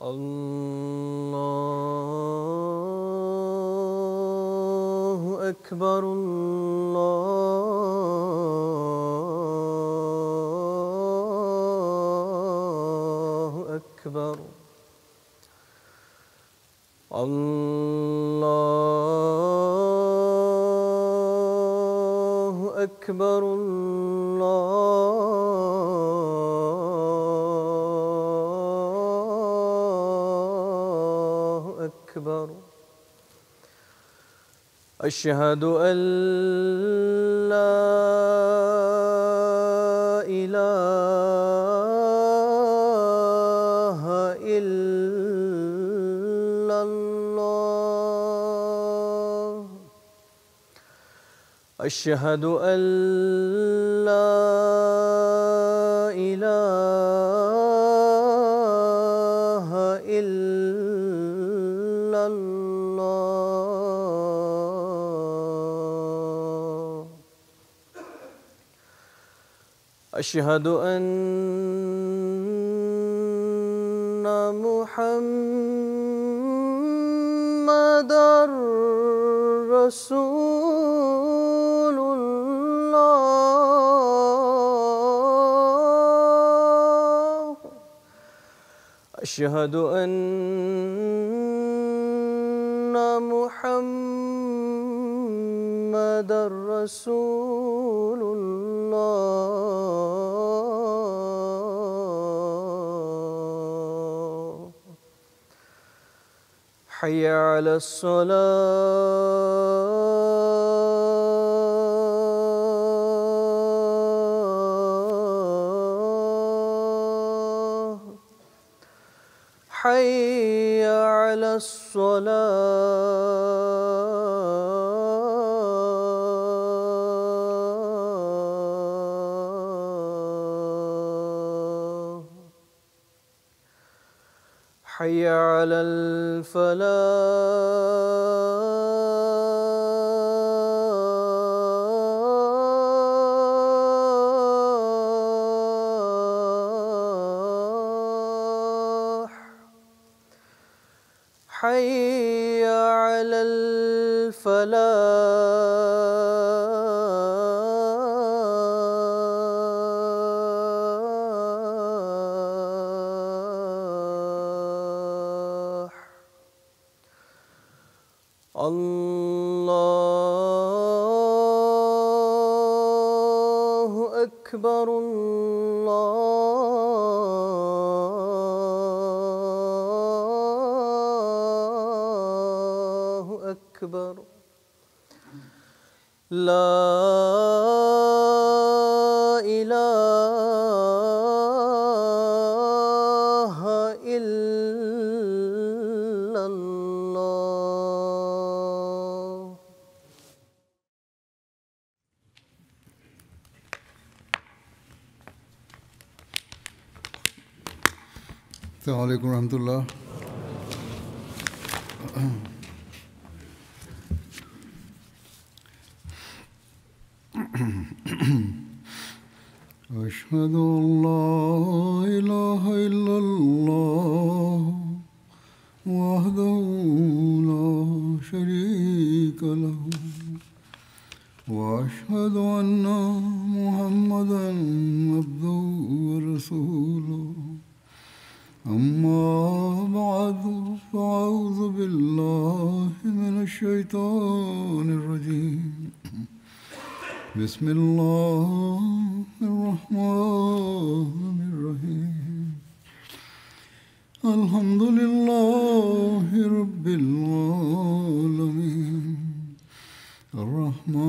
الله أكبر الله أكبر الله أكبر الله أكبر أشهد أن لا إله إلا الله أشهد أن لا إله إلا الله أشهد أن محمدًا رسول الله أشهد أن محمدًا رسول الله حي على الصلاة حي على الصلاة حي على الفلاح حي على الفلاح الله أكبر الله أكبر لا إله إلا الله السلام عليكم ورحمة الله. أشهد أن لا إله إلا الله وحده لا شريك له وأشهد أن محمدًا عبده ورسوله أما بعد فأعوذ بالله من الشيطان الرجيم بسم الله الرحمن الرحيم الحمد لله رب العالمين الرحمن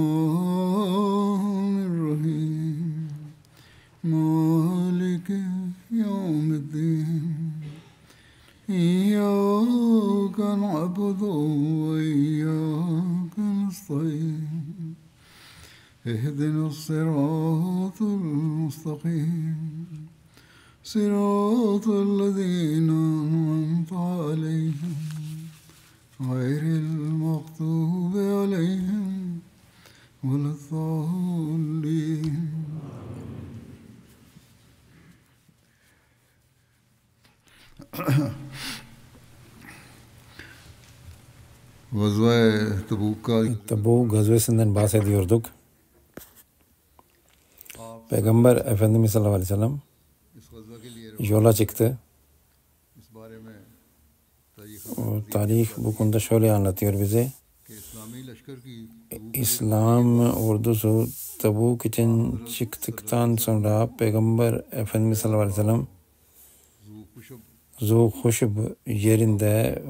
الرحيم مالك مالك يوم الدين إياك نعبد وإياك نستعين اهدنا الصراط المستقيم صراط الذين أنعمت عليهم غير المغضوب عليهم ولا الضالين. Tabuk gazvesinden bahsediyorduk. Peygamber Efendimiz sallallahu aleyhi ve sellem yola çıktı. O tarih bu konuda şöyle anlatıyor bize. İslam ordusu Tabuk için çıktıktan sonra Peygamber Efendimiz sallallahu aleyhi ve sellem Zuhuşub yerinde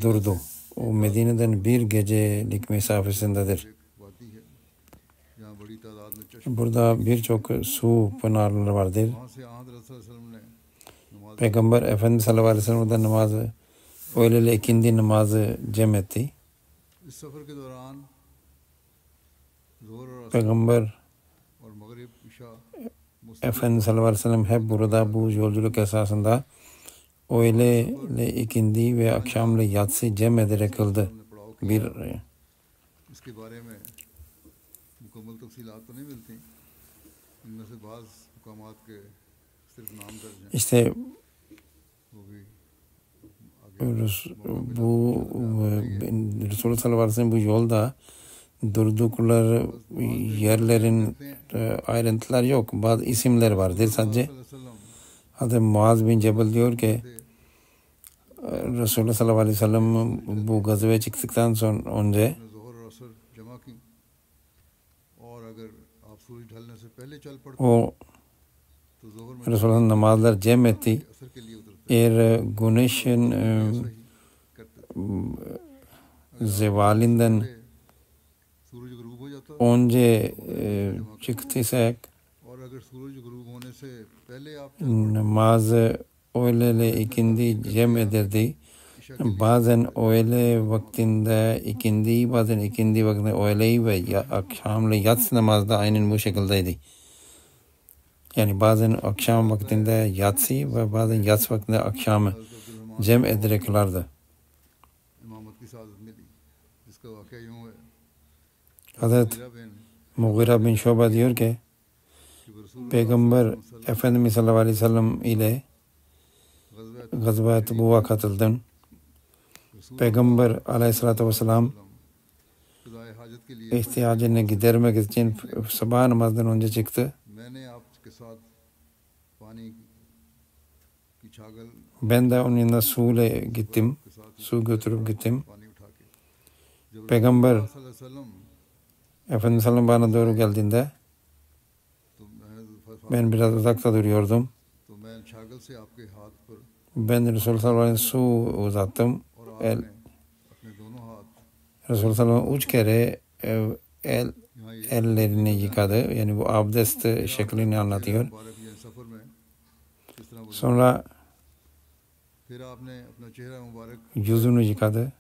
durdu. O Medine'den bir gecelik mesafesindedir. Burada birçok su pınarları vardır. Peygamber Efendimiz sallallahu aleyhi ve sellem orada namazı, öğle ikindi namazı cem etti. Peygamber Efendimiz sallallahu aleyhi ve sellem hep burada bu yolculuk esasında öğle ile ikindi ve akşamla yatsı cem ederek kıldı. İşte bu Resulullah sallallahu aleyhi ve sellem bu yolda durdukları yerlerin ayrıntılar yok. Bazı isimler vardır sadece. Hazreti Muaz bin Cebel diyor ki Resulullah sallallahu aleyhi ve sellem bu gazveye çıktıktan sonra önce o Resulullah'ın namazlar cem etti. Eğer güneşin zevalinden önce çıktıysak namazı öğle ikindi cem ederdi. Bazen öğle vaktinde ikindi, bazen ikindi vaktinde öğleyi ve akşamla yatsı namazda aynen bu şekildeydi. Yani bazen akşam vaktinde yatsı ve bazen yatsı vaktinde akşamı cem ederek kılardı. Hazret Mughira bin Şuba diyor ki Peygamber Efendimiz sallallahu aleyhi ve sellem ile Gazve-i Tabuk'a katıldım. Peygamber aleyhissalatü vesselam ihtiyacını gidermek için sabah namazdan önce çıktı. Ben de onun yanına su ile gittim. Su götürüp gittim. Peygamber Efendimiz sallallahu bana doğru geldiğinde ben biraz uzakta duruyordum. Ben Resulullah sallallahu aleyhi ve sellem su uzattım. Resulullah sallallahu aleyhi ve sellem 3 kere ellerini yıkadı. Yani bu abdest şeklini anlatıyor. Sonra yüzünü yıkadı.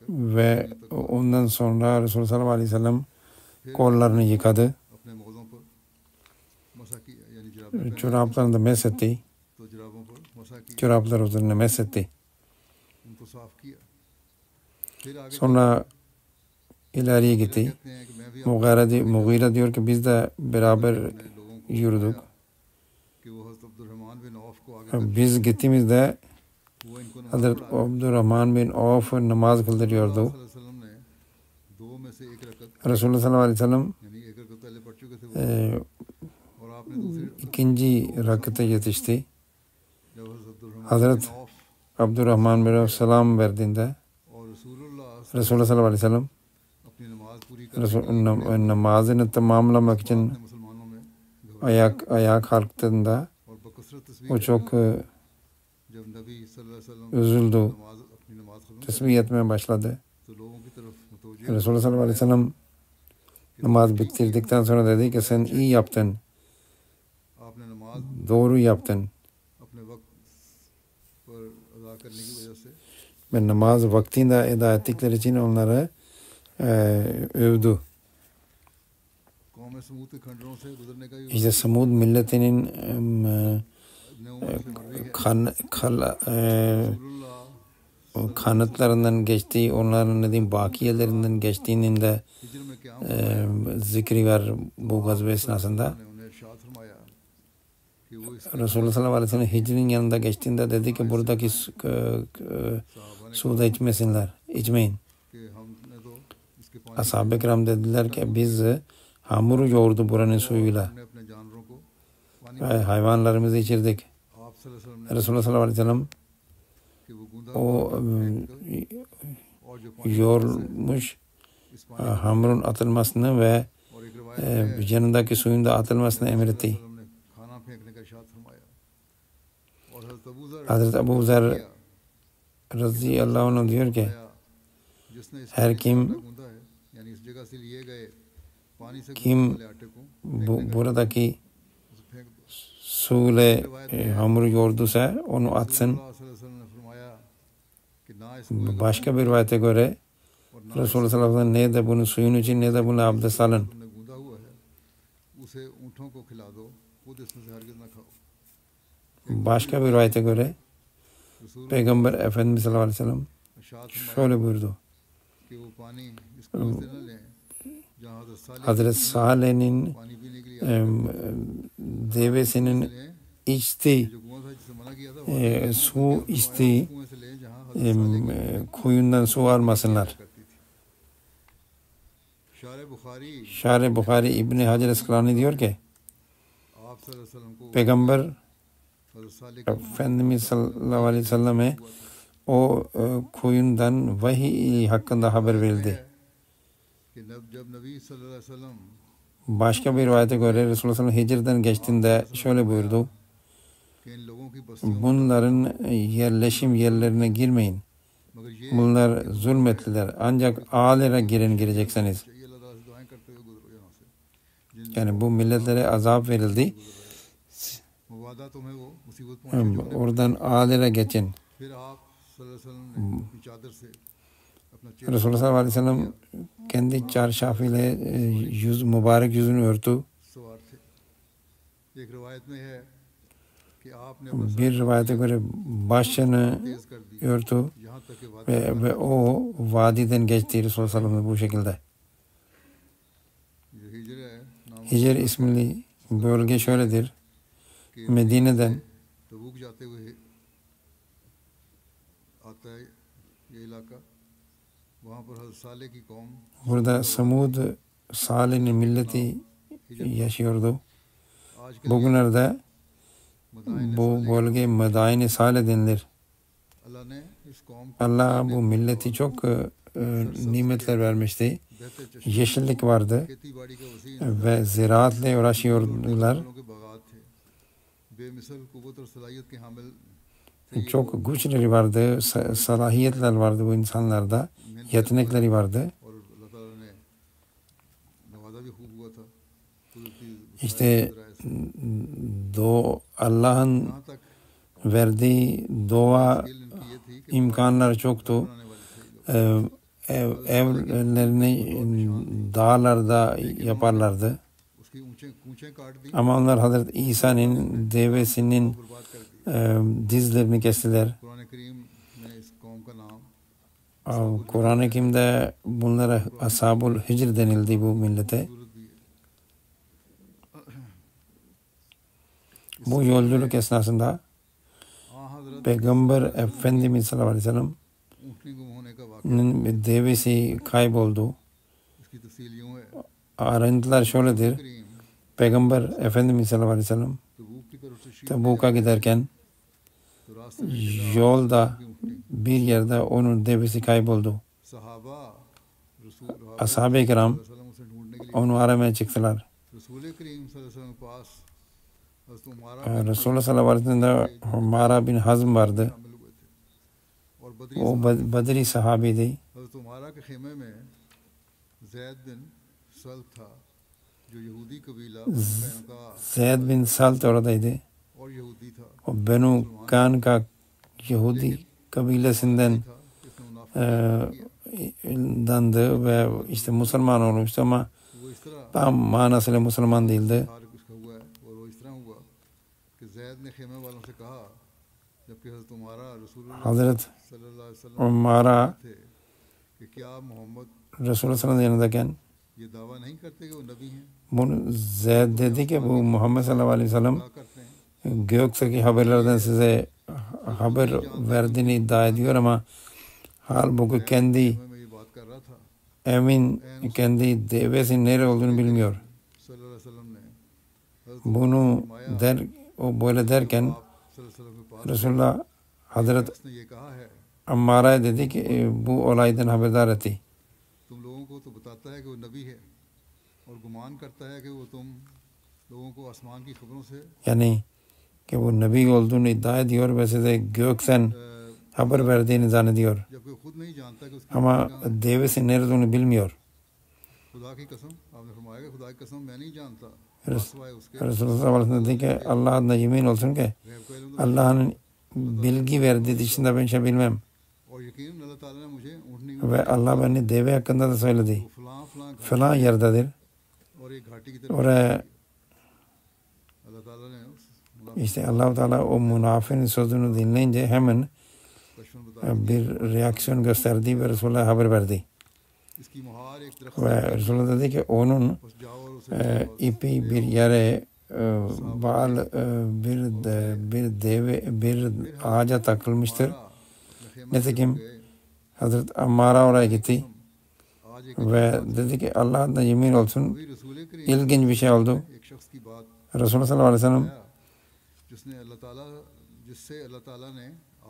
Ve ondan sonra Resulullah sallallahu aleyhi ve sellem kollarını yıkadı. Çoraplarını da mesetti. Çoraplar üzerine mesetti. Sonra ileriye gitti. Mughira diyor ki biz de beraber yürüdük. Biz gittiğimizde Hazreti Abdurrahman bin Avf namaz kıldırıyordu. Resulullah sallallahu aleyhi ve sellem ikinci rakıta yetişti. Hazreti Abdurrahman bin Avf selam verdiğinde Resulullah sallallahu aleyhi ve sellem namazını tamamlamak için ayağa kalktığında कसरत तस्बीह O çok जब नबी सल्लल्लाहु अलैहि वसल्लम üzüldü. अपनी नमाज खत्म Tesbih etmeye başladı. तो लोगों की तरफ मुतवज्जे Resulullah sallallahu aleyhi ve sellem namaz bitirdikten sonra dedi ki sen iyi yaptın, आपने नमाज doğru yaptın. अपने वक्त पर अदा करने की वजह से Ve namaz vaktinde eda ettikleri için onları övdü. कौम समूद के खंडरों से गुजरने का भी İşte Samud milletinin ने उम्र से मर रही है रसूलुल्लाह kanıtlarından geçtiği, onların dediğim bakiyelerinden geçtiğinin de हिजर में क्या zikri var bu gazve esnasında. ने उन्हें इरशाद फरमाया कि वो इस Resulullah sallallahu aleyhi ve sellem Hicr'in yanında geçtiğinde dedi ki buradaki suda içmesinler, içmeyin. कि हमने तो इसके पानी Ashab-ı kiram dediler ki biz hamur yoğurdu buranın suyuyla हमने अपने जानवरों को पानी ve hayvanlarımızı içirdik. आप सल्लल्लाहु अलैहि वसल्लम ने Resulullah sallallahu aleyhi ve sellem कि वो गूंदा o और जो पानी yoğrulmuş इस पानी hamurun atılmasını ve और एक रिवायत yanındaki suyun da atılmasını emretti. ने खाना फेंकने का इरशाद फरमाया और हज़रत अबू ज़र Hazreti Ebu Zer radıyallahu anh diyor ki जिसने इस her kim गूंदा है यानी इस जगह से लिए गए पानी से kim गूंदने वाले आटे को buradaki उसे फेंक दो suyla hamuru yoğurduysa onu atsın. सल्लल्लाहु अलैहि वसल्लम ने फरमाया कि ना इसको Başka bir rivayete göre और ना Resulullah sallallahu aleyhi ve sellem ne de bunu suyun için ne de bunu abdest alın. तुमने गूंदा हुआ है उसे ऊँटों को खिला दो खुद इसमें से हरगिज़ ना खाओ Başka bir rivayete göre रसूल Peygamber Efendimiz sallallahu aleyhi ve sellem इरशाद फरमाया şöyle buyurdu. कि वो पानी इस कुएं से न लें जहाँ हज़रत सालेह Hazreti Salih'in पानी पीने के लिए devesinin लें içtiği जो कुआं था जिसे मना किया था su içtiği कुएं से लें जहाँ हज़रत kuyundan su almasınlar. करती थी शार Bukhari Şari Bukhari İbni Hacer Eskalani diyor ki आप सल्लल्लाहु अलैहि वसल्लम को Peygamber हज़रत सालेह के Efendimiz sallallahu aleyhi ve selleme o kuyundan vahiy hakkında haber verildi. कि जब नबी सल्लल्लाहु अलैहि वसल्लम Başka bir rivayete göre Resulullah sallallahu aleyhi ve sellem Hicr'den geçtiğinde şöyle buyurdu. कि इन लोगों की बस्तियों Bunların yerleşim yerlerine girmeyin. मगर ये Bunlar zulmetliler. Ancak ağalara gireceksiniz. चाहिए अल्लाह ताला से दुआएं करते हुए गुजरो यहाँ से जिन Yani bu milletlere azap verildi. मुवादा तुम्हें वो मुसीबत पहुंचे Oradan ağalara geçin. फिर आप सल्लल्लाहु अलैहि वसल्लम ने अपनी चादर से अपना चेहरा Resulullah sallallahu aleyhi ve sellem kendi çarşafıyla mübarek yüzünü örtü. सवार थे एक रिवायत में है कि आपने अपना Bir rivayete göre başını तेज कर दी örtü यहाँ तक कि वादा ve o vadiden geçti Resulullah sallallahu aleyhi ve sellem bu şekilde. जो हिजर है नाम Hicr isimli bölge şöyledir. कि Medine'den तबूक जाते हुए आता है ये इलाका वहाँ पर हज़रत सालेह की कौम burada Samud Salih'in milleti yaşıyordu. आज के Bugünlerde Madain bu bölge Medain-i Salih denilir. अल्लाह ने इस कौम को Allah bu milleti çok nimetler vermişti. बेहतर Yeşillik vardı खेती बाड़ी का वसी ve ziraatla uğraşıyordular. लोगों के बागात थे बेमिसल कुव्वत और सलाहियत के हामिल Çok güçleri vardı, salahiyetler vardı bu insanlarda, yetenekleri vardı. और अल्लाह ताला ने नवाजा भी खूब हुआ था कुदरती İşte Allah'ın यहाँ तक verdiği doğa दिल इनकी ये थी कि imkanları çoktu. बनाने वाले थे लोग Evlerini dağlarda yaparlardı. उसकी ऊंचे काट दी Ama onlar Hazreti İsa'nın devesinin बर्बाद कर दी dizlerini kestiler. कुरान करीम में इस कौम का नाम Kur'an-ı Kerim'de bunlara Ashab-ül Hicr denildi bu millete. सूरत भी है Bu yolculuk esnasında हाँ हजरत Peygamber Efendimiz sallallahu aleyhi ve sellem'in ऊँटनी गुम होने का वाक़या bir devesi kayboldu. इसकी तफसील यूँ है Ayrıntılar şöyledir. करीम Peygamber Efendimiz sallallahu aleyhi ve sellem तबूक की तरफ से शीश Tabuk'a giderken तो रास्ते में yolda की ऊँटनी bir yerde onun devesi kayboldu. सहाबा रसूल Ashab-ı kiram वसल्लम उसे ढूंढने के लिए onu aramaya çıktılar. रसूल करीम सल्लल्लाहु अलैहि वसल्लम के पास हज़रत Umara Resulullah sallallahu aleyhi ve sellem'de Umara bin Hazm vardı. शामिल हुए थे और O Badri sahabiydi. हज़रत उमारा के खेमे में जैद बिन सल्त था जो यहूदी कबीला का Zeyd bin Salt oradaydı. और यहूदी था O Benu Kanka Yahudi kabilesinden था इसने मुनाफिक dandı ve işte Müslüman olmuştu ama वो इस तरह tam manasıyla Müslüman değildi. हार उसका हुआ है और वो इस तरह हुआ कि जैद ने खेमे वालों से कहा जबकि हज़रत उमारा रसूलुल्लाह Hazret सल्लल्लाहु अलैहि वसल्लम Umara थे कि क्या Mohammad Resulullah sallallahu aleyhi ve sellem'deyken ये दावा नहीं करते कि वो नबी हैं bunu Zeyd dedi ki bu Muhammed sallallahu aleyhi ve sellem क्या करते हैं gökteki haberlerden size haber verdiğini iddia ediyor ama halbuki kendi मैं ये बात कर रहा था emin kendi devesinin nere olduğunu bilmiyor. सल्लल्लाहु अलैहि वसल्लम ने हज़रत Bunu o böyle derken आप सल्लल्लाहु अलैहि वसल्लम के पास Resulullah Hazret उसने ये कहा है Ammara'ya dedi ki bu olaydan haberdar etti. तुम लोगों को तो बताता है कि वो नबी है और गुमान करता है कि वो तुम लोगों को आसमान की खबरों से Yani ki bu Nebi olduğunu iddia ediyor ve size gökten haber verdiğini zannediyor. जबकि खुद नहीं जानता कि उसकी Ama devesi nerede olduğunu bilmiyor. खुदा की कसम आपने फरमाया कि खुदा की कसम मैं नहीं जानता Res- सिवाय उसके Resulullah sallallahu aleyhi ve sellem dedi ki Allah adına yemin olsun ki गैब का इल्म तो Allah'ın bilgi verdiği dışında ben şey bilmem. और यकीन अल्लाह ताला ने मुझे ऊँटनी Ve Allah beni deve hakkında da söyledi. वो फलां फलां घाटी Falan yerdedir. और एक घाटी की तरफ Oraya अल्लाह ताला ने उस मुनाफिक işte Allah-u Teala o münafığın sözünü dinleyince hemen कश्मन बता bir reaksiyon gösterdi ve Resulullah'a haber verdi. इसकी मुहार एक दरख्त Ve Resulullah dedi ki onun बस जाओ और उसे ipi bir yere bir deve bir ağaca takılmıştır. Nitekim Hazret Ammara oraya gitti आज एक ve dedi ki Allah'tan yemin olsun वही रसूल करीम ilginç bir şey oldu. एक शख्स की बात Resulullah sallallahu aleyhi ve sellem जिससे अल्लाह ताला ने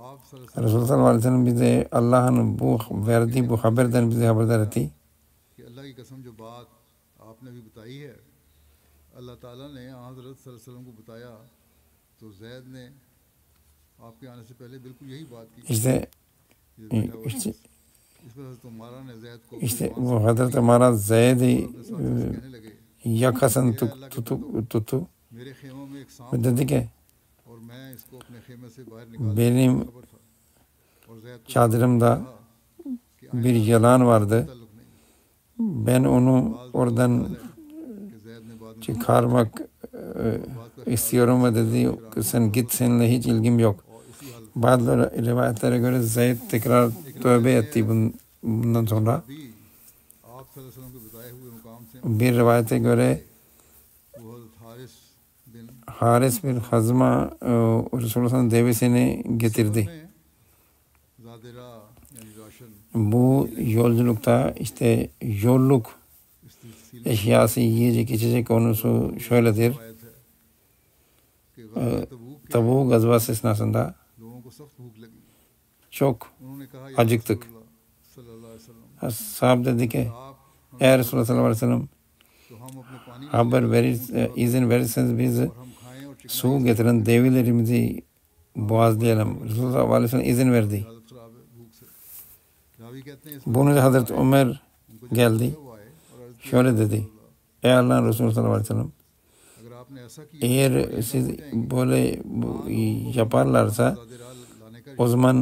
आप Resulullah sallallahu aleyhi ve sellem bize Allah'ın bu verdiği bu haberden bize haberdar etti. कि अल्लाह की कसम जो बात आपने भी बताई है अल्लाह ताला ने हज़रत सल्लल्लाहु अलैहि वसल्लम को बताया तो जैद ने आपके आने से पहले बिल्कुल यही बात की İşte ये बैठा हुआ işte, इस पर हज़रत उमारा ने जैद को işte bu Hazreti Ömer'e Zeyd'i अपने साथी से कहने लगे yakasını tuttu मेरे खेमों में एक सांप ve dedi ki और मैं इसको अपने खेमे से बाहर निकाल benim खबर था और जैद को çadırımda कहा bir yılan vardı. ताल्लुक नहीं Ben onu oradan कि जैद ने बाद में çıkarmak istiyorum ve dedi sen git seninle hiç ilgim yok. और इसी हालत Bazı rivayetlere göre Zeyd tekrar tövbe etti bundan sonra. भी आप सल्लल्लाहु अलैहि वसल्लम के बताए हुए मुकाम से Bir rivayete göre वो हज़रत हारिस बिन Haris bir Hazma Resulullah'ın devesini getirdi. में ज़ादिरा यानी ration Bu yolculukta işte yolluk इस तफसील eşyası yiyecek içecek konusu şöyledir. आयत है कि ग़ज़वा तबूक के Tabu gazvası esnasında लोगों को सख्त भूख लगी çok उन्होंने कहा या acıktık. रसूलल्लाह सल्लल्लाहु अलैहि वसल्लम Ashab dedi ki आप eğer Resulullah sallallahu aleyhi ve sellem तो हम अपने पानी haber izin verirseniz biz और हम खाएं और chicken su getirin develerimizi boğazlayalım. Resulullah sallallahu aleyhi ve sellem izin verdi. हालत ख़राब है भूख से रावी कहते हैं इस Bunu da Hazreti Ömer उनको geldi. वो आए और अर्ज़ किया, Şöyle dedi. Ey Allah'ın Resulü sallallahu aleyhi ve sellem अगर आपने ऐसा किया eğer siz böyle yaparlarsa ज़ादिरा लाने का o zaman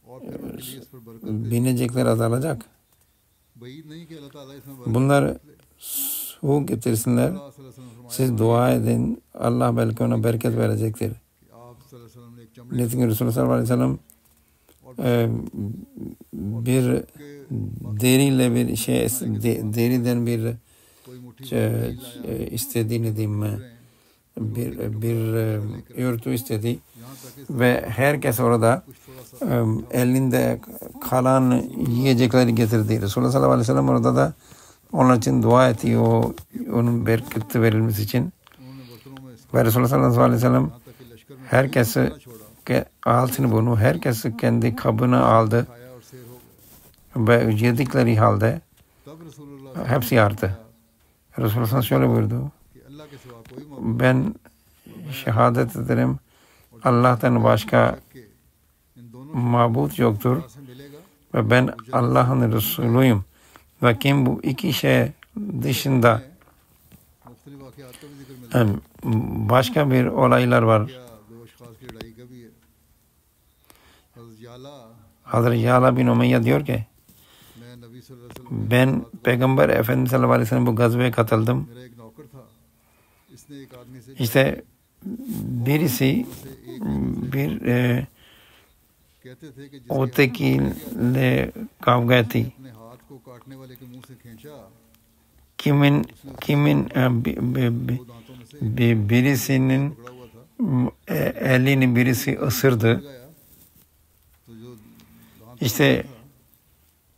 और फिर उनके लिए इस पर बरकत binecekler azalacak. बईद नहीं कि अल्लाह ताला इसमें बरकत Bunlar su getirsinler. सल्लल्लाहु अलैहि वसल्लम ने फरमाया Siz dua edin. Allah belki ona bereket verecektir. कि आप सल्लल्लाहु अलैहि वसल्लम ने एक चमड़े Nitekim Resulullah sallallahu aleyhi ve sellem bir deriyle bir şey deriden bir कोई मुट्ठी istediğini diyeyim bir örtü istedi ve herkes orada elinde kalan yiyecekleri getirdi. Resulullah sallallahu aleyhi ve sellem orada da onun için dua etti onun bereketi verilmesi için. उन्होंने बर्तनों में इसको Ve Resulullah sallallahu aleyhi ve sellem यहाँ तक कि लश्कर में herkesi altını bunu herkesi kendi kabına aldı खाया और शेर हो गए ve yedikleri halde तब रसूलुल्लाह hepsi arttı. Resulullah şöyle buyurdu. कि अल्लाह के सिवा कोई मौजूद Ben şehadet ederim Allah'tan başka कि इन दोनों mabut yoktur से मिलेगा ve ben Allah'ın Resulüyüm ve kim bu iki şey dışında मुख्तलिफ वाक़यात का भी जिक्र मिलता başka bir olaylar var. है दो अशखास की लड़ाई का भी है हज़रत याला Hazreti Yala bin Umayya diyor ki मैं नबी सल्लल्लाहु अलैहि वसल्लम ben Peygamber Efendimiz sallallahu aleyhi ve sellem bu gazveye katıldım. मेरा एक नौकर था इसने एक आदमी से İşte birisi bir कहते थे कि जिसके ötekiyle kavga etti. अपने हाथ को काटने वाले के मुंह से खींचा Kimin वो दांतों में से birisinin पकड़ा हुआ था elini birisi ısırdı. गया तो जो दांत İşte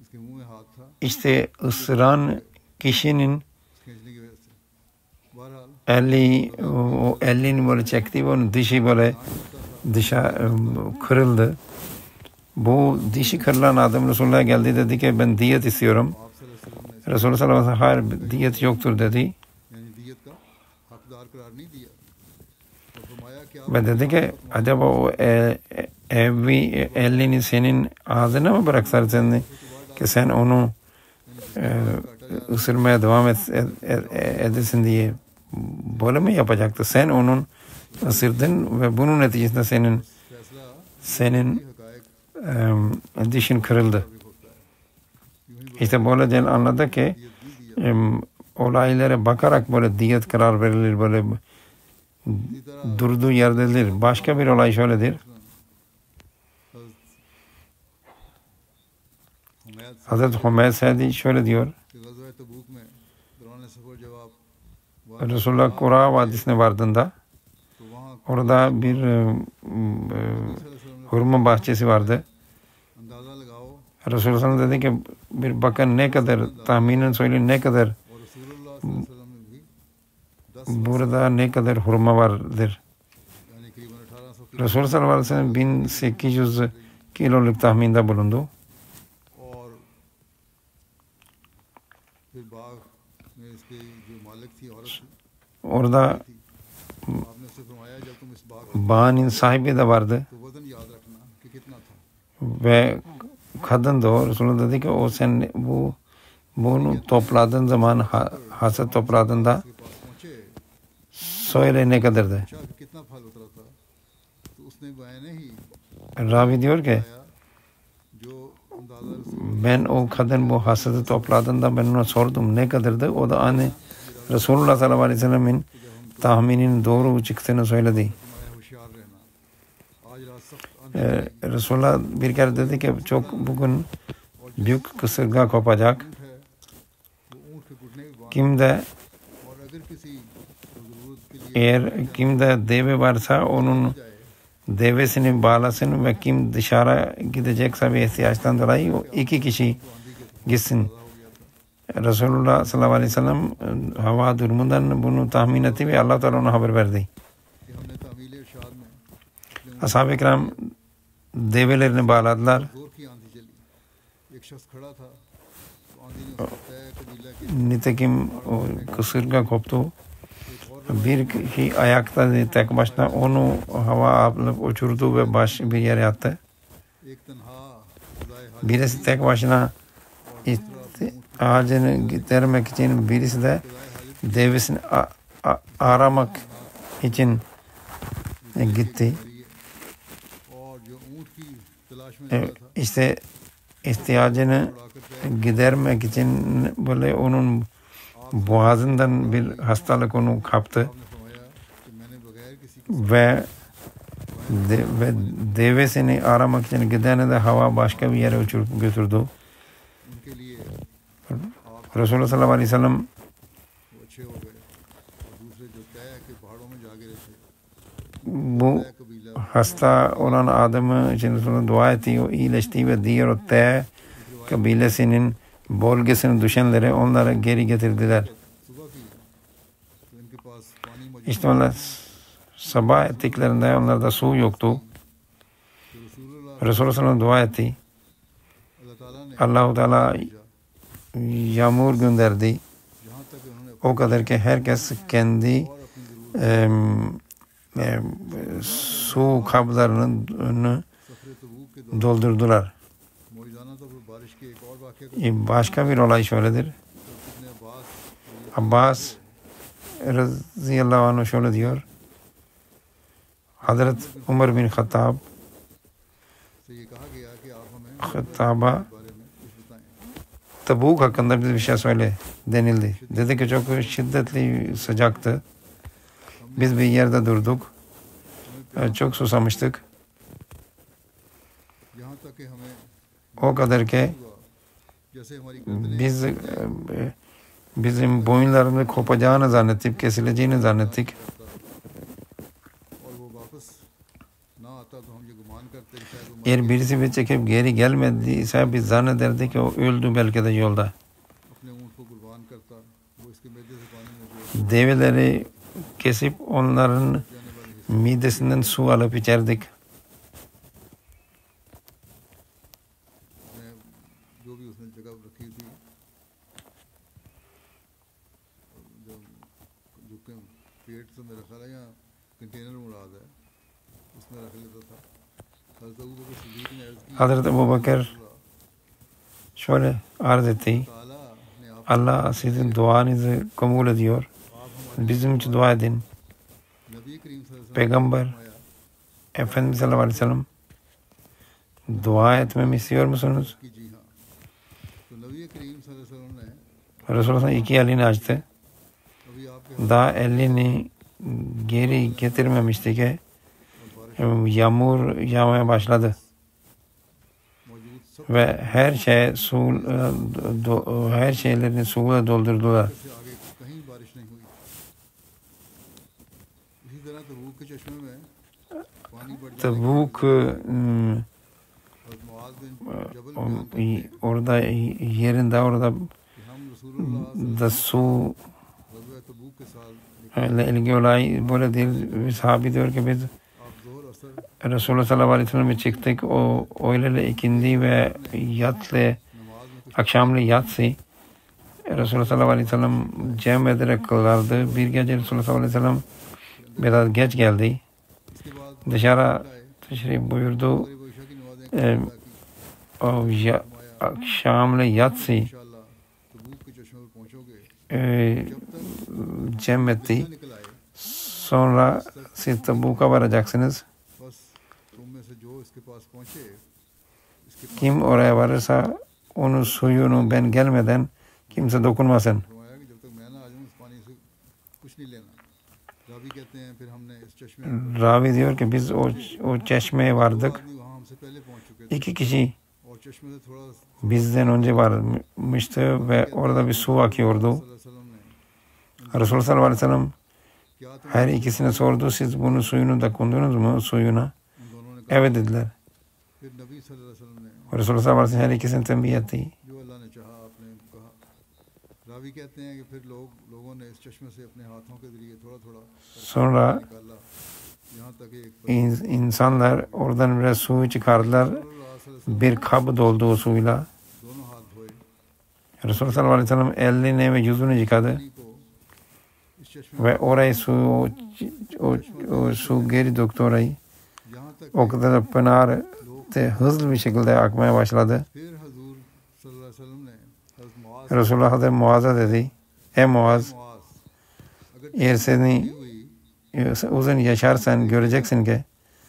इसके मुंह में हाथ था işte ısıran kişinin खींचने की वजह से बहरहाल eli o elini böyle çekti ve onun dişi böyle dışa kırıldı. Bu dişi kırılan adam Resulullah'a geldi, dedi ki ben diyet istiyorum. आप सल्लल्लाहु अलैहि वसल्लम ने Resulullah sallallahu aleyhi ve sellem hayır diyet yoktur dedi. यानी दीयत का हकदार करार नहीं दिया और फरमाया कि आप Ve dedi ki acaba o elini senin ağzına mı bıraksarsın ki sen onu ısırmaya devam edesin diye böyle mi yapacaktı? Sen onun ısırdın ve bunun neticesinde senin dişin kırıldı. İşte böylece anladı ki olaylara bakarak böyle diyet karar verilir, böyle durduğu yerdedir. Başka bir olay şöyledir. Hazreti Hümeyd Sadi şöyle diyor. कि ग़ज़वा तबूक में दौरान सफ़र जब आप Resulullah Kura Vadisi'ne vardığında तो वहाँ orada bir hurma bahçesi vardı. अंदाज़ा लगाओ Resulullah sallallahu aleyhi ve sellem dedi ki bir bakın ne kadar, tahminen söyleyin ne kadar और रसूलुल्लाह सल्लल्लाहु अलैहि वसल्लम ने भी 10 burada ne kadar hurma vardır. यानी करीबन 1800 Resulullah sallallahu aleyhi ve sellem 1800 kiloluk tahminde bulundu. और फिर बाग में इसके जो मालिक थी औरत थी Orada आपने उससे फरमाया जब तुम इस बाग bağın sahibi de vardı तो वजन याद रखना कि कितना था ve kadın da o. Resulullah dedi ki o sen bunu topladığın zaman hasat topladığında उसके पास पहुंचे söyle ne kadardı. पूछा कि कितना फल उतरा था तो उसने मैंने ही Ravi diyor ki बताया जो अंदाज़ा रसूल ben o kadın bu hasadı topladığında ben ona sordum ne kadardı. O da hani Resulullah sallallahu aleyhi ve sellemin tahmininin doğru çıktığını söyledi. फरमाया होशियार रहना आज रात सख्त Resulullah bir kere dedi ki çok bugün büyük kısırga kopacak. ऊँट है वो ऊँट के घुटने भी बांध Kimde और अगर किसी को ज़रूरत के लिए eğer kimde deve varsa onun जाए devesini bağlasın ve kim dışarı gidecekse bir ihtiyaçtan dolayı o iki kişi gitsin. Resulullah sallallahu aleyhi ve sellem hava durumundan bunu tahmin etti ve Allah Teala ona haber verdi. कि हमने तामील इरशाद में Ashab-ı kiram develerini bağladılar. जोर की आंधी चली एक शख्स खड़ा था तो आंधी ने उसको तय कबीला के Nitekim o kısırga koptu. Bir kişi ayakta tek başına onu hava alıp uçurdu ve baş bir yere attı. एक तनहा खुदाए हाजिर Birisi tek başına ağacını getirmek için, birisi de devesini aramak için gitti. और जो ऊँट की तलाश में निकला था İşte ihtiyacını gidermek için böyle onun boğazından bir hastalık onu kaptı आपने फरमाया कि मैंने बगैर किसी ve devesini aramak için gidene de hava başka bir yere uçurup götürdü. उनके लिए Resulullah sallallahu aleyhi ve sellem वो अच्छे हो गए और दूसरे जो तय के पहाड़ों में जा गिरे थे bu तय कबीला hasta olan adamı için Resulullah dua etti. O iyileşti ve diğer o T kabilesinin bölgesine düşenleri onlara geri getirdiler. सुबह की तो इनके पास पानी मौजूद İşte onlar sabah ettiklerinde onlarda su yoktu. तो रसूलुल्लाह Resulullah sallallahu aleyhi ve sellem dua etti. अल्लाह ताला ने Allah-u Teala yağmur gönderdi. जहाँ तक उन्होंने O kadar ki herkes kendi और अपनी ज़रूरत su kablarını सफर तबूक के दौरान doldurdular. मौजूदाना तौर पर बारिश के एक और वाक़े का Başka bir olay şöyledir. इब्ने Abbas Abbas radıyallahu anh şöyle diyor. Hazret Umar bin Hattab से ये कहा गया कि आप हमें Hattab'a बारे में कुछ बताएं। Tabuk hakkında bir şey söyle denildi. Dedi ki çok şiddetli sıcaktı. Biz bir yerde durduk. Çok susamıştık. यहाँ तक कि हमें O kadar ki हुआ जैसे हमारी गर्दनें biz bizim boyunlarımız kopacağını zannettik, kesileceğini zannettik. और वो वापस ना आता तो हम ये गुमान करते कि शायद वो Eğer birisi bir çekip geri gelmediyse biz zannederdik ki o öldü belki de yolda. अपने ऊँट को कुर्बान करता वो इसके मैदे से पानी में जो Develeri kesip onların midesinden su alıp içerdik. मैं जो भी उसने जगह रखी थी जो जो पेट से मेरा ख्याल है यहाँ कंटेनर मुराद है उसमें रख लेता था हज़रत अबू बकर सिद्दीक़ ने अर्ज़ की Hazreti Ebu Bakır şöyle arz etti. ताला ने आप Allah sizin duanızı kabul ediyor. Bizim için dua edin. नबी करीम सल्लल्लाहु अलैहि वसल्लम Peygamber ने फरमाया Efendimiz sallallahu aleyhi ve sellem dua etmemi istiyor musunuz? कि जी हाँ तो नबी करीम सल्लल्लाहु अलैहि वसल्लम ने Resulullah iki elini açtı. अभी आपके Daha elini geri getirmemişti ki yağmur yağmaya başladı. मौजूद सब Ve her şey her şeylerini suyla doldurdular. से आगे कहीं बारिश नहीं हुई इसी तरह तबूक के चश्मे में पानी बढ़ जाने Tabuk और मुआज बिन जबल बयान orada yerinde orada कि हम रसूलुल्लाह da su गज़वा तबूक के साथ ile ilgili olay böyle değil. Bir sahabi diyor ki biz आप जोहर असर Resulullah sallallahu aleyhi ve sellem'e çıktık. O öğlele ikindi ve yatsı, नमाज में कुछ akşamlı yatsı Resulullah sallallahu aleyhi ve sellem cem ederek kılardı. Bir gece Resulullah sallallahu aleyhi ve sellem biraz geç geldi. इसके बाद Dışarı teşrif buyurdu. मगरिब और इशा की नमाजें अदा की O akşamlı yatsı इंशाअल्लाह तबूक के चश्मे पर पहुंचोगे जब तक cem etti. न निकल आए Sonra siz Tabuk'a varacaksınız. बस तुम में से जो इसके पास पहुंचे इसके पास Kim oraya varırsa onun suyunu ben gelmeden kimse dokunmasın. फरमाया कि जब तक मैं ना आ जाऊं इस पानी से कुछ नहीं लेना रावी कहते हैं फिर हमने इस चश्मे Ravi diyor ki biz o çeşmeye vardık. आदमी वहां हमसे पहले पहुंच चुके थे İki kişi और चश्मे से थोड़ा bizden önce varmıştı ve orada bir su akıyordu. सल्लल्लाहु अलैहि वसल्लम ने Resulullah sallallahu aleyhi ve sellem क्या तुम her ikisine sordu. Siz bunun suyunu da kondunuz mu? Suyuna. उन दोनों ने कहा Evet dediler. फिर नबी सल्लल्लाहु अलैहि वसल्लम ने Resulullah sallallahu aleyhi ve sellem her ikisini tembih etti. जो अल्लाह ने चाहा आपने कहा रावी कहते हैं कि फिर लोगों ने इस चश्मे से अपने हाथों के जरिए थोड़ा थोड़ा Sonra निकाला यहाँ तक एक insanlar oradan biraz suyu çıkardılar. रसूलुल्लाह सल्लल्लाहु अलैहि वसल्लम Bir kabı doldu o suyla. दोनों हाथ धोए Resulullah sallallahu aleyhi ve sellem elini ve yüzünü yıkadı. पानी को इस चश्मे Ve orayı o su geri döktü orayı. यहाँ तक O kadar da pınar hızlı bir şekilde akmaya başladı. फिर हजूर सल्लल्लाहु अलैहि वसल्लम ने हज़रत Muaz Resulullah Hazreti Muaz'a dedi. Ey Muaz, Muaz अगर eğer seni हुई uzun yaşarsan göreceksin ki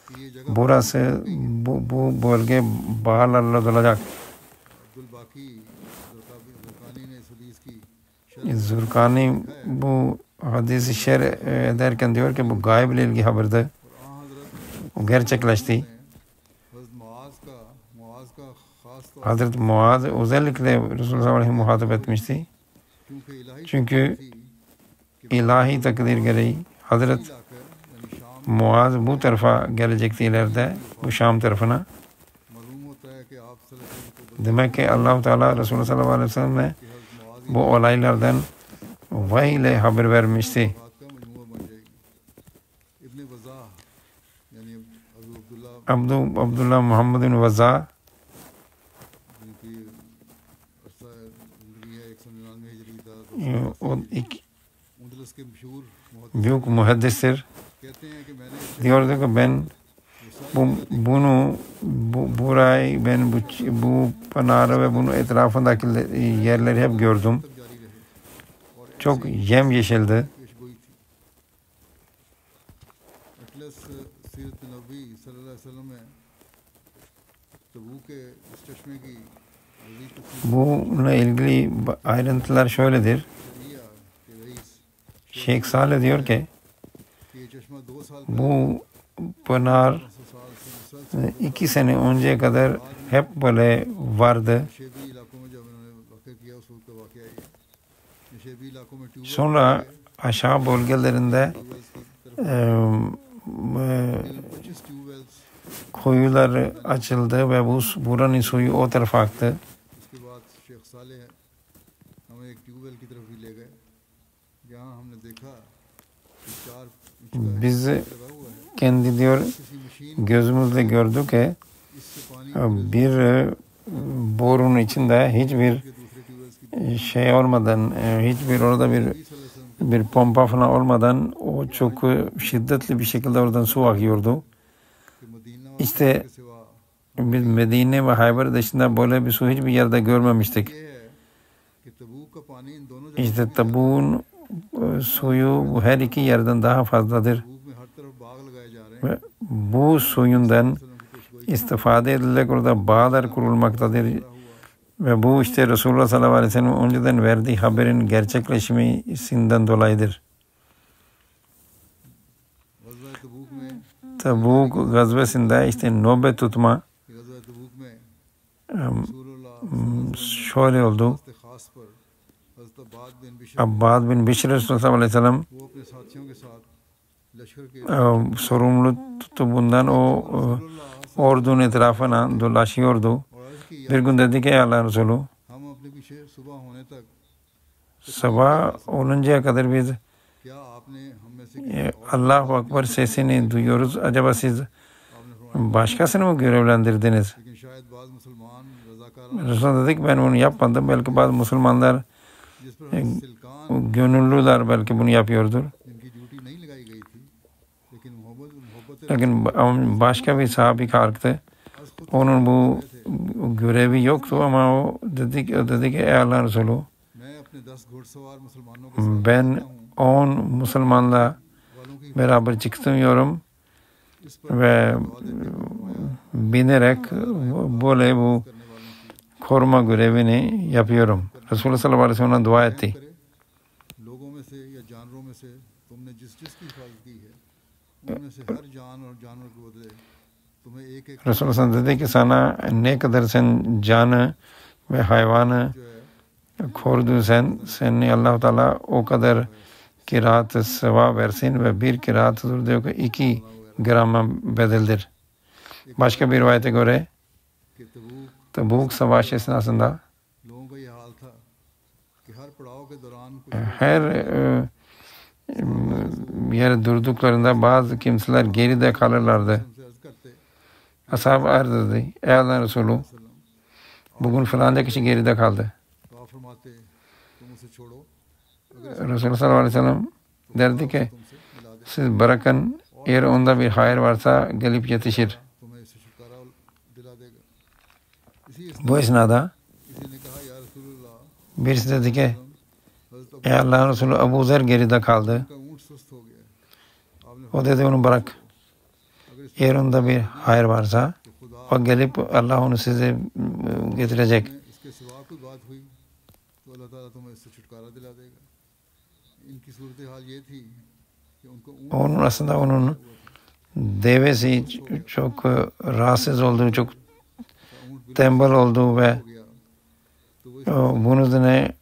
कि ये जगह burası bu bölge baharlarla dolacak. Abdul बाकी ज़ुरकानी ने इस हदीस की Zurkani bu hadisi şer ederken diyor ki bu gayb ile ilgili haberdi. और हज़रत O gerçekleşti. हज़रत मुआज़ का ख़ास तौर Hazreti Muaz özellikle Resulullah aleyhi muhatap etmişti. क्योंकि इलाही Çünkü थी कि ilahi takdir gereği Hazret लाकर यानी शाम Muaz bu tarafa gelecekti ileride. Bu Şam tarafına. मालूम होता है कि आप सल्लल्लाहु अलैहि वसल्लम को Demek ki Allah-u Teala Resulullah sallallahu aleyhi ve sellem'e कि हज़रत Muaz bu olaylardan vahiy ile haber vermişti. बात का मजमूआ बन जाएगी इब्ने वज़ा यानी अबू Abdullah Abdullah Muhammed bin Vaza जिनकी अरसा ज़िंदगी है 199 हिजरी था o उंदलस के मशहूर büyük muhaddistir. कहते कहते हैं कि मैंने Diyordu ki ben burayı ben bu pınarı ve bunun etrafındaki yerleri hep gördüm. तक जारी रहे और Çok yemyeşildi. पेशगोई थी। अटलस सीरत नबी सल्लल्लाहु अलैहि वसल्लम में तबूक के इस चश्मे की वज़ीफ़ तफसील Bununla ilgili ayrıntılar şöyledir. शरिया के rice Şeyh Salih diyor ki कि ये चश्मा 2 साल bu pınar 500 साल से मुसलसल 2 sene önceye kadar hep böyle vardı. शेबी इलाकों में जब उन्होंने वाक़या किया उस वक्त का वाक़या है ये शेबी इलाकों में ट्यूबवेल Sonra aşağı bölgelerinde की तरफ 25 tube wells kuyular açıldı ve buranın suyu o tarafa aktı. उसके बाद शेख साले हमें एक ट्यूबवेल की तरफ भी ले गए यहाँ हमने देखा कि 4 इंच का Biz लगा हुआ है kendi diyor किसी मशीन gözümüzle gördük ki इससे पानी bir borunun içinde hiçbir के दूसरे ट्यूबवेल्स की şey olmadan, hiçbir orada bir pompa falan olmadan o çok şiddetli bir şekilde oradan su akıyordu. कि मदीना और İşte के सिवा biz Medine ve Hayber dışında böyle bir su hiçbir yerde görmemiştik. ये है कि तबूक का पानी इन दोनों İşte tabuğun suyu bu her iki yerden daha fazladır. तबूक में हर तरफ बाग लगाए जा रहे हैं Ve bu suyundan वसल्लम की पेशगोई istifade edilerek orada bağlar kurulmaktadır. हुआ Ve bu işte Resulullah sallallahu aleyhi ve sellem önceden verdiği haberin gerçekleşmesinden dolayıdır. गज़वा तबूक में Tabuk gazvesinde işte nöbet tutma गज़वा तबूक में em, रसूलुल्लाह şöyle oldu. के खास पर हज़रत अब्बाद बिन बिशर Abbad bin Bişr Resulullah sallallahu aleyhi ve sellem वो अपने साथियों के साथ लश्कर के sorumlu tuttu bundan. O रसूलुल्लाह ordunun etrafına dolaşıyordu. और अर्ज़ की Bir gün dedi ki ey Allah'ın Resulü हम अपने पीछे सुबह होने तक sabah oluncaya kadar biz क्या आपने हम में से किसी Allahu Akbar sesini duyuyoruz. Acaba siz आपने फरमाया başkasını mı görevlendirdiniz? लेकिन शायद बाज़ मुसलमान रज़ाकाराना Resulullah dedi ki ben bunu yapmadım. Belki bazı Müslümanlar जिस पर हज़रत सिलकान gönüllüler belki bunu yapıyordur. जिनकी ड्यूटी नहीं लगाई गई थी लेकिन मोहब्बत Lakin başka bir sahabi kalktı. Onun bu görevi yoktu ama o dedi ki ey Allah'ın Resulü मैं अपने 10 घुड़सवार मुसलमानों के साथ ben 10 Müslümanla वालों की beraber çıkıyorum इस पर ve binerek böyle bu करने वालों की koruma görevini yapıyorum. Resulullah sallallahu aleyhi ve sellem dua etti. करे लोगों में से या जानवरों में से तुमने जिस जिसकी हिफाजत की है उनमें से हर जान और जानवर के बदले तुम्हें एक एक Resulullah sallallahu aleyhi ve sellem dedi ki sana ne kadar sen canı ve hayvanı जो है korudun seni Allah-u Teala o kadar kiraat-ı sevap versin ve bir kiraat-ı diyor ki 2 grama bedeldir. Başka bir rivayete göre कि तबूक Tabuk savaşı esnasında लोगों का ये हाल था कि हर पड़ाव के दौरान कुछ her yere durduklarında bazı kimseler geride kalırlardı. हमसे अर्ज करते Ashab arz etti. Ey Allah'ın Resulü वसल्लम bugün falanca kişi geride kaldı. तो आप फरमाते तुम उसे छोड़ो अगर Resulullah sallallahu aleyhi ve sellem derdi ki तुमसे मिला दे siz bırakın eğer onda bir hayır varsa gelip yetişir. तुम्हें इससे छुटकारा दिला देगा Bu esnada किसी ने कहा या रसूलुल्लाह birisi dedi ki हज़रत ey Allah'ın Resulü Ebu Zer geride kaldı. का ऊँट सुस्त हो गया आपने O dedi onu bırak. अगर इस Eğer onda bir hayır varsa कि खुदा o gelip Allah onu size getirecek. में इसके सिवा कोई बात हुई तो अल्लाह ताला तुम्हें इससे छुटकारा दिला देगा इनकी सूरत हाल ये थी कि उनको ऊँट Onun aslında onun devesi çok rahatsız olduğu, çok tembel olduğu ve हो गया तो वो bunun üzerine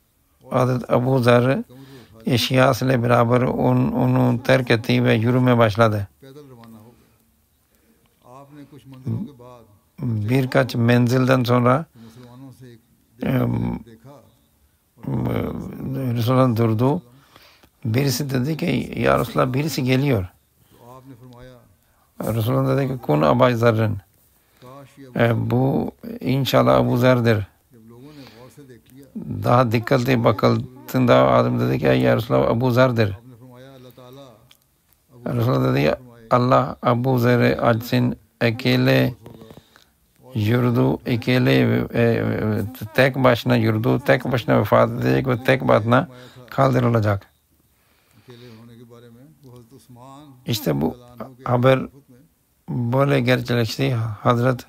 Hazreti Ebu Zer कमर को उठा eşyasıyla beraber onu terk etti ve yürümeye başladı. पैदल रवाना हो गया आपने कुछ मंजिलों के बाद Birkaç menzilden sonra मुसलमानों से एक देखा Resulullah durdu. Birisi dedi ki ya Resulullah birisi geliyor. तो आपने फरमाया Resulullah dedi ki kun Ebu Zer'in. काश ये Bu inşallah Ebu Zer'dir. जब लोगों ने गौर से देख लिया Daha dikkatli bakıldığında adam dedi ki ya Resulullah Ebu Zer'dir. आपने फरमाया अल्लाह ताला Abu Resulullah dedi Allah Abu Zer'e açsın, ekele yurdu, ekele tek başına yurdu, tek başına vefat edecek ve tek başına kaldırılacak. İşte bu haber böyle gerçekleşti. Hazret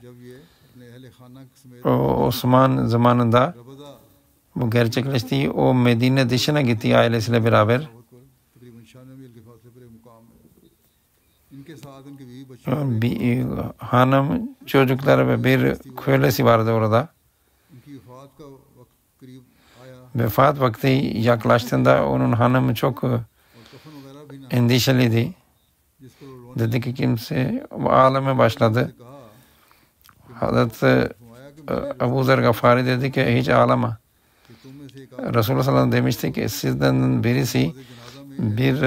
Osman zamanında bu gerçekleşti. O Medine dışına gitti ailesiyle beraber. Bir hanım, çocukları ve bir kölesi vardı orada. Vefat vakti yaklaştığında onun hanımı çok endişeliydi. Dedi ki kimse ağlamaya başladı. Hazreti Ebu Zer Gafari dedi ki hiç ağlama. Resulullah sallallahu aleyhi ve sellem demişti ki sizden birisi bir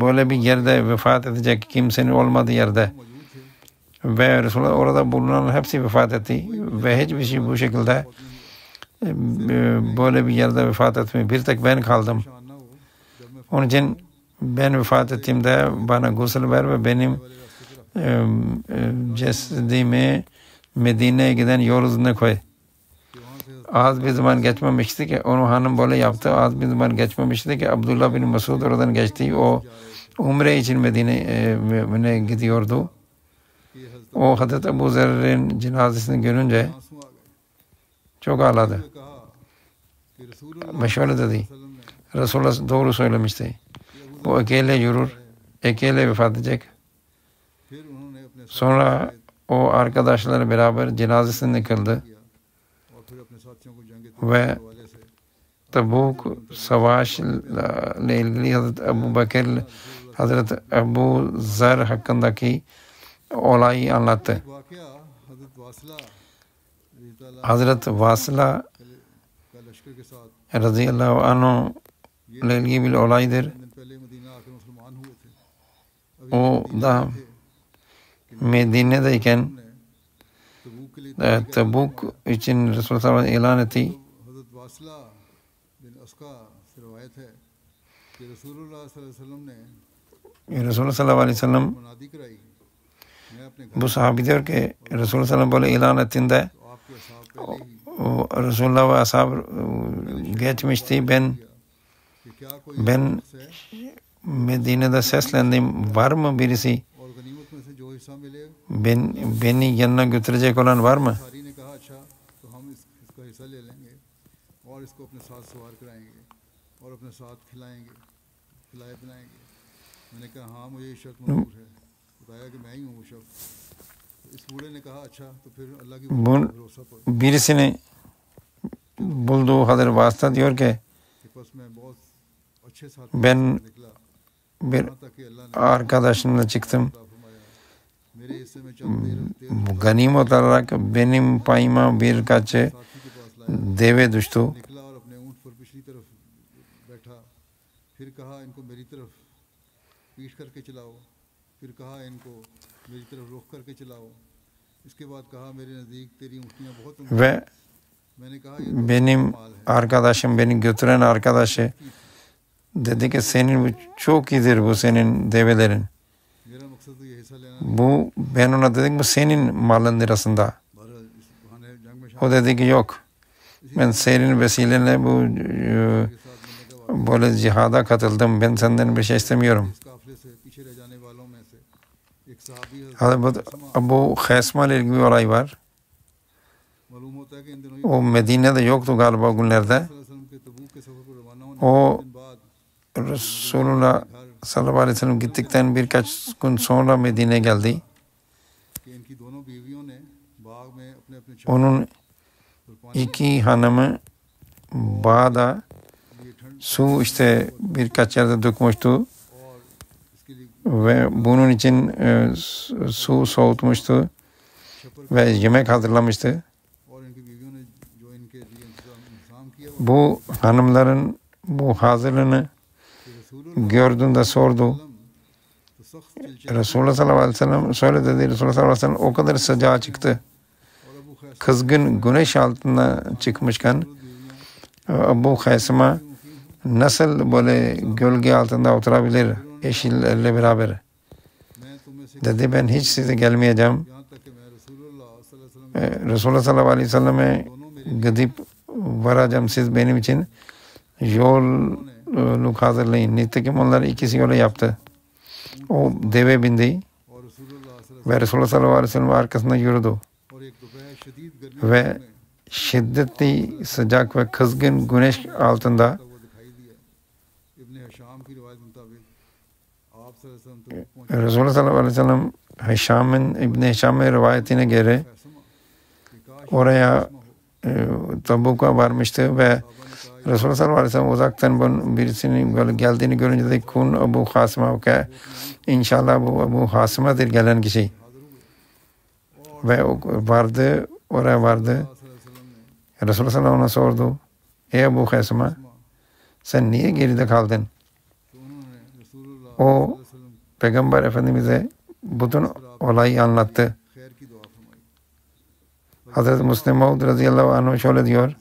böyle bir yerde vefat edecek, kimsenin olmadığı yerde ve Resulullah orada bulunan hepsi vefat etti ve hiçbir şey bu şekilde böyle bir yerde vefat etmiyor. Bir tek ben kaldım. Onun için ben vefat ettiğimde bana gusül ver ve benim cesedimi Medine'ye giden yol üzerine koy. Az bir zaman geçmemişti ki onun hanım böyle yaptı. Az bir zaman geçmemişti ki Abdullah bin Mesud oradan geçti. O umre için Medine'ye gidiyordu. O Hazreti Ebu Zer'in cenazesini görünce çok ağladı. Ve şöyle dedi. Resulullah doğru söylemişti. Bu ekele yürür, ekele vefat edecek. Sonra o arkadaşları beraber cenazesini kıldı. Ve Tabuk savaş ile ilgili Hazreti Ebu Bekir, Hazreti Ebu Zer hakkındaki olayı anlattı. Hazreti Vasila radıyallahu anh ile ilgili bir olaydır. O da Medine'deyken Tabuk için Resulullah sallallahu aleyhi ve sellem ilan etti. Resulullah sallallahu aleyhi ve sellem bu sahabi diyor ki Resulullah sallallahu aleyhi ve sellem böyle ilan ettiğinde Resulullah ve ashab geçmişti. Ben Medine'de seslendim. Var mı birisi? Beni yanına götürecek olan var mı? Birisini bulduğu Hazreti Vasıta diyor ki ben bir arkadaşımla çıktım. Ganimet olarak benim payıma birkaç deve düştü. Ve benim arkadaşım, beni götüren arkadaşı dedi ki senin çok iyidir bu senin develerin. Bu ben ona dedim bu senin malındır aslında. O dedi ki yok. Ben senin vesilenle bu böyle cihada katıldım. Ben senden bir şey istemiyorum. Bu Khesma ile ilgili bir olay var. O Medine'de yoktu galiba o günlerde. O Resulullah sallallahu aleyhi ve sellem gittikten birkaç gün sonra Medine'ye geldi. Onun iki hanımı bağda su işte birkaç yerde dökmüştü ve bunun için su soğutmuştu ve yemek hazırlamıştı. Bu hanımların bu hazırlığını gördüğünde sordu. Resulullah sallallahu aleyhi ve sellem şöyle dedi. Resulullah sallallahu aleyhi ve sellem o kadar sıcağı çıktı. Kızgın güneş altına çıkmışken Abu Haysama nasıl böyle gölge altında oturabilir eşillerle beraber? Dedi ben hiç size gelmeyeceğim. Resulullah sallallahu aleyhi ve selleme gidip varacağım, siz benim için yolculuk hazırlayın. Nitekim onlar ikisi yola yaptı. O deve bindi ve Resulullah sallallahu aleyhi ve sellem arkasında yürüdü. Ve şiddetli sıcak ve kızgın güneş altında Resulullah sallallahu aleyhi ve sellem İbn Hişam'ın rivayetine göre oraya Tabuk'a varmıştı ve Resulullah sallallahu aleyhi ve sellem uzaktan birisinin böyle geldiğini görünce de kun Abu Hasıma ki inşallah bu Abu Hasıma'dır gelen kişi. Ve vardı, oraya vardı. Resulullah sallallahu aleyhi ve sellem ona sordu. Ey Abu Hasıma, sen niye geride kaldın? O Peygamber Efendimiz'e bütün olayı anlattı. Hazreti Müslim Maud radıyallahu anh şöyle diyor.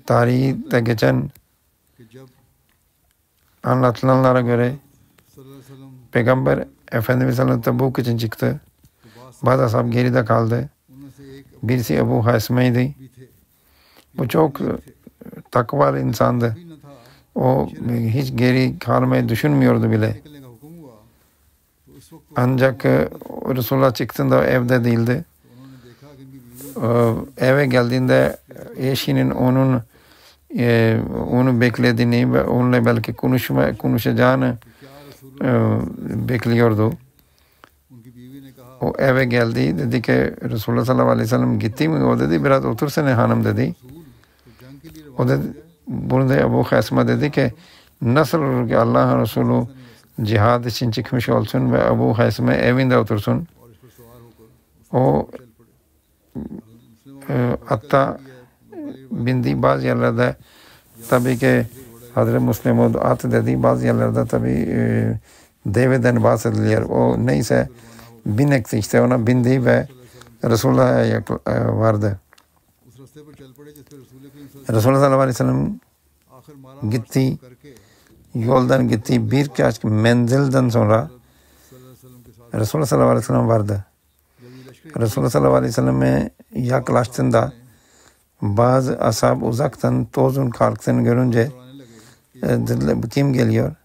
Tarihte geçen anlatılanlara göre Peygamber Efendimiz sallallahu Tabuk için çıktı. Bazı ashab geride kaldı. Birisi Abu Hasıma'ydı. Bu çok takvalı insandı. O hiç geri kalmayı düşünmüyordu bile. Ancak Resulullah çıktığında evde değildi. Eve geldiğinde eşinin onu beklediğini ve onunla belki konuşacağını bekliyordu. O eve geldi, dedi ki Resulullah sallallahu aleyhi ve sellem gitti mi? O dedi biraz otursana hanım dedi. O dedi, bunu da Abu Hasıma dedi ki nasıl olur ki Allah Resulü cihad için çıkmış olsun ve Abu Hasıma evinde otursun. O hatta bindiği bazı yerlerde tabii ki Hazreti Müslim at dediği bazı yerlerde tabii deveden bahsediliyor. O neyse binekti işte ona bindi ve Resulullah'a vardı. Resulullah sallallahu aleyhi ve sellem gitti. Yoldan gitti. Birkaç menzilden sonra Resulullah sallallahu aleyhi ve sellem vardı. Resulullah sallallahu aleyhi ve selleme yaklaştığında bazı ashab uzaktan tozun kalktığını görünce dediler kim geliyor?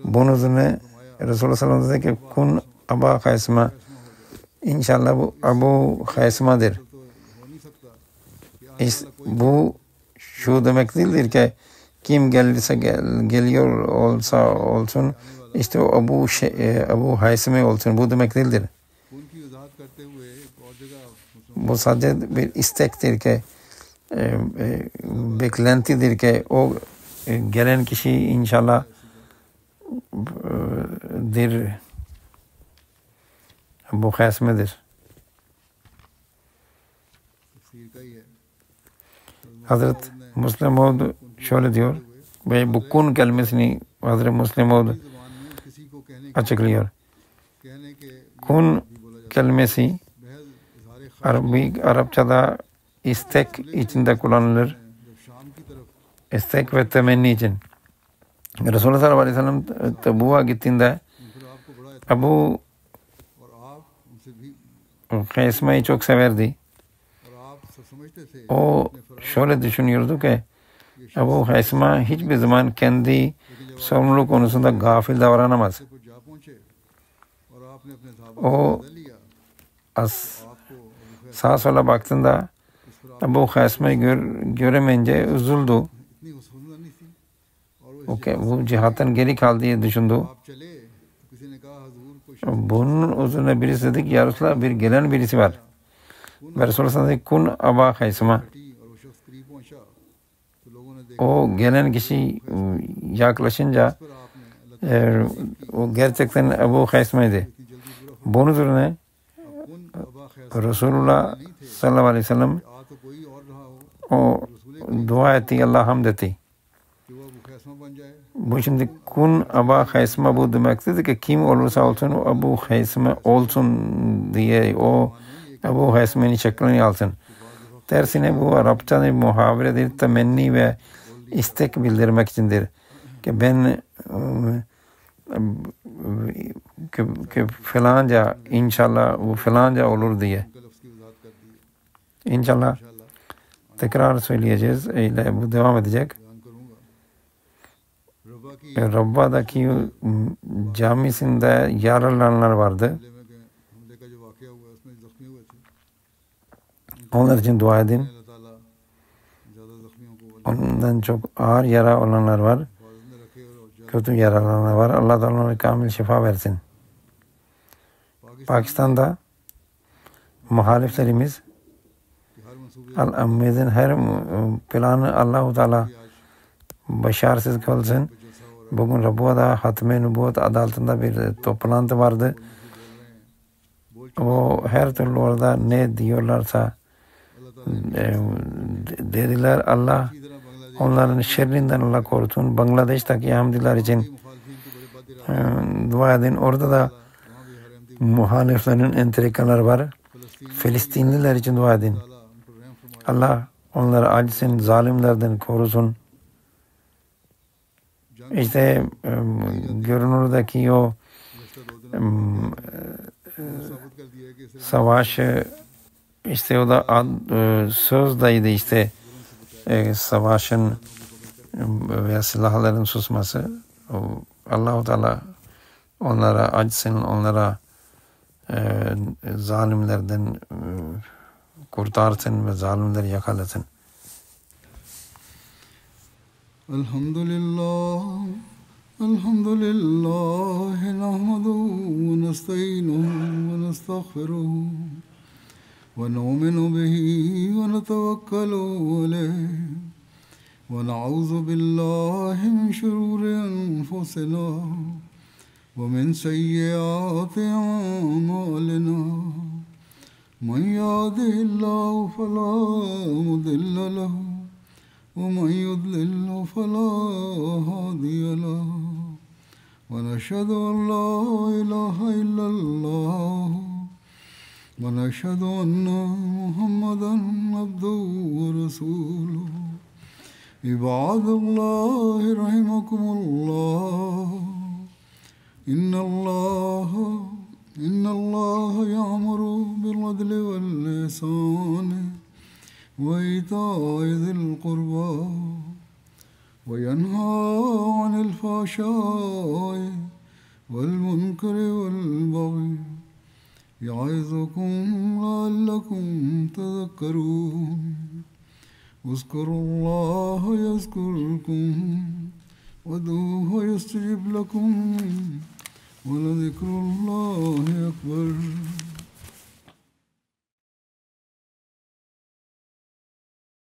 Bunun üzerine Resulullah sallallahu aleyhi ve sellem dedi ki kun Abu Hasıma, İnşallah bu Abu Hasıma'dır. Bu şu demek değildir ki kim gelirse geliyor olsa olsun işte o Abu Hasıma olsun, bu demek değildir. Bu sadece bir istektir ki beklentidir ki o gelen kişi inşallah Abu Hasıma'dır. Hazret Müslim Maud şöyle diyor ve bu kun kelimesini Hazret Müslim Maud açıklıyor. Kun kelimesi Arapçada istek içinde kullanılır. İstek ve temenni için. Resulullah sallallahu aleyhi ve sellem Tabuk'a gittiğinde Abu Hasıma'yı çok severdi. O şöyle düşünüyordu ki Abu Hasıma hiçbir zaman kendi sorumluluk konusunda gafil davranamaz. O sağa sola baktığında Abu Hasıma'yı göremeyince üzüldü. Bu cihattan geri kaldı diye düşündü. Bunun üzerine birisi dedi ki ya Resulallah bir gelen birisi var. Ve Resulullah dedi kun Abu Hasıma. O gelen kişi yaklaşınca o gerçekten Abu Hasıma'ydı. Bunun üzerine Resulullah sallallahu aleyhi ve sellem o dua etti, Allah'a hamd etti. Bu şimdi kun Abu Hasıma bu demektir ki kim olursa olsun o Abu Hasıma olsun diye o Abu Hasıma'nın şeklini alsın. Tersine bu Arapça bir muhaviredir, temenni ve istek bildirmek içindir. Ki ben ki falanca inşallah bu falanca olur diye. İnşallah tekrar söyleyeceğiz. Öyle bu devam edecek. Rabba'daki camisinde yaralananlar vardı. Onlar için dua edin. Ondan çok ağır yara olanlar var. Kötü yaralananlar var. Allah da onlara kamil şifa versin. Pakistan'da muhaliflerimiz Al-Ammed'in her planı Allah-u Teala başarısız kılsın. Bugün Rabba'da Hatme Nübüvvet adı altında bir toplantı vardı. O her türlü orada ne diyorlarsa dediler, Allah onların şerrinden Allah korusun. Bangladeş'teki Ahmediler için dua edin. Orada da muhaliflerin entrikalar var. Filistinliler için dua edin. Allah onları acısın, zalimlerden korusun. İşte görünürdeki o savaşı işte o da sözdeydi işte savaşın ve silahların susması. Allah-u Teala onlara acısın, onlara zalimlerden kurtarsın ve zalimleri yakalasın. Elhamdülillah, elhamdülillah, nahmaduhu ve nesta'inuhu ve nestağfiruhu ve nu'minu bihi ve netevekkalu aleyh ve na'udzu billahi min şururi enfusina ve min seyyiati a'malina. من يهده الله فلا مضل له ومن يضلل فلا هادي له ونشهد أن لا إله إلا الله ونشهد أن محمدا عبده ورسوله عباد الله رحمكم الله إن الله يأمر بالعدل والإحسان وإيتاء ذي القربى وينهى عن الفحشاء والمنكر والبغي يعظكم لعلكم تذكرون اذكروا الله يذكركم وادعوه يستجب لكم ولذكر الله أكبر.